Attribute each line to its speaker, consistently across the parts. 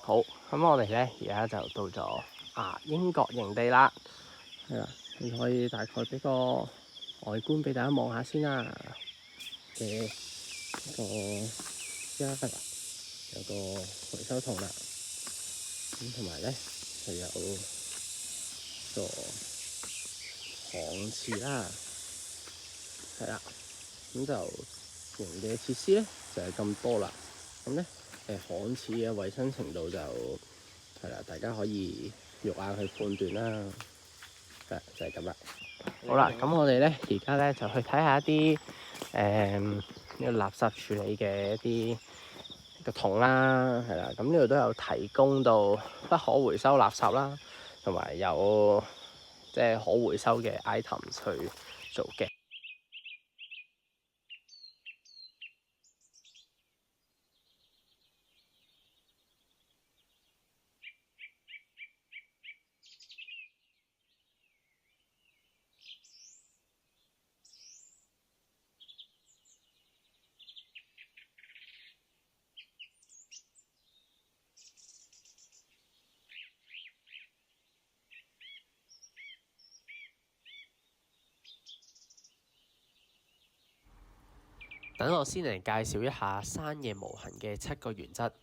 Speaker 1: 好，咁我哋咧而家就到咗英國營地啦，係啦，你可以大概俾個外觀俾大家望下先啦。嘅一個而家有個回收桶啦，咁同埋咧就有個旱廁啦，係啦，咁就營地嘅設施咧就係咁多啦。咁咧旱廁嘅衞生程度就係啦，大家可以肉眼去判斷啦。就係咁啦。好啦，咁我哋咧而家咧就去睇下一啲呢個垃圾處理嘅一啲個桶啦，係啦。咁呢度都有提供到不可回收垃圾啦，同埋有即係可回收嘅 item 去做嘅。等我先嚟介紹一下山夜無痕嘅7個原則，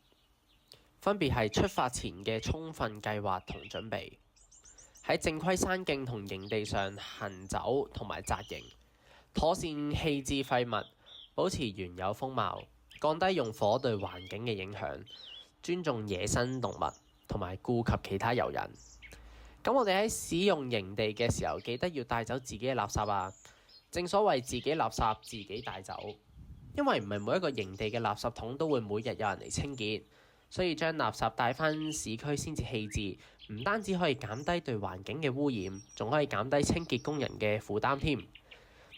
Speaker 1: 分別係出發前嘅充分計劃同準備，喺正規山徑同營地上行走同埋紮營，妥善棄置廢物，保持原有風貌，降低用火對環境嘅影響，尊重野生動物同埋顧及其他遊人。咁我哋喺使用營地嘅時候，記得要帶走自己嘅垃圾啊！正所謂自己垃圾自己帶走。因為唔係每一個營地嘅垃圾桶都會每日有人嚟清潔，所以將垃圾帶返市區先至棄置，唔單止可以減低對環境嘅污染，仲可以減低清潔工人嘅負擔添。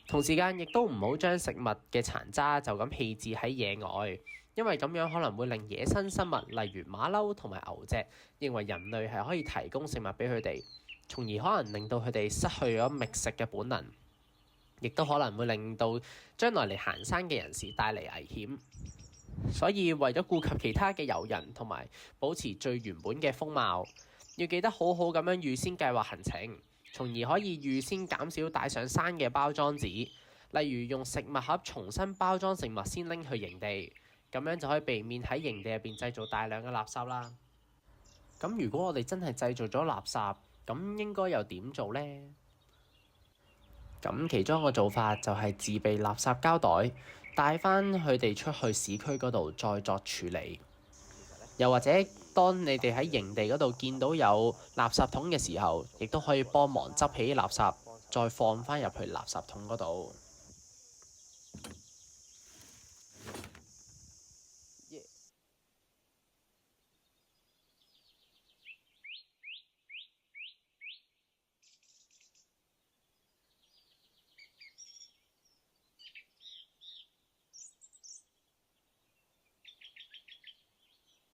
Speaker 1: 同時間亦都唔好將食物嘅殘渣就咁棄置喺野外，因為咁樣可能會令野生生物例如馬騮同埋牛隻認為人類係可以提供食物俾佢哋，從而可能令到佢哋失去咗覓食嘅本能。亦都可能會令到將來嚟行山嘅人士帶嚟危險，所以為咗顧及其他嘅遊人同埋保持最原本嘅風貌，要記得好好咁樣預先計劃行程，從而可以預先減少帶上山嘅包裝紙，例如用食物盒重新包裝食物先拎去營地，咁樣就可以避免喺營地入邊製造大量嘅垃圾啦。咁如果我哋真係製造咗垃圾，咁應該又點做呢？咁其中一個做法就係自備垃圾膠袋，帶返佢哋出去市區嗰度再作處理。又或者當你哋喺營地嗰度見到有垃圾桶嘅時候，亦都可以幫忙執起垃圾，再放返入去垃圾桶嗰度。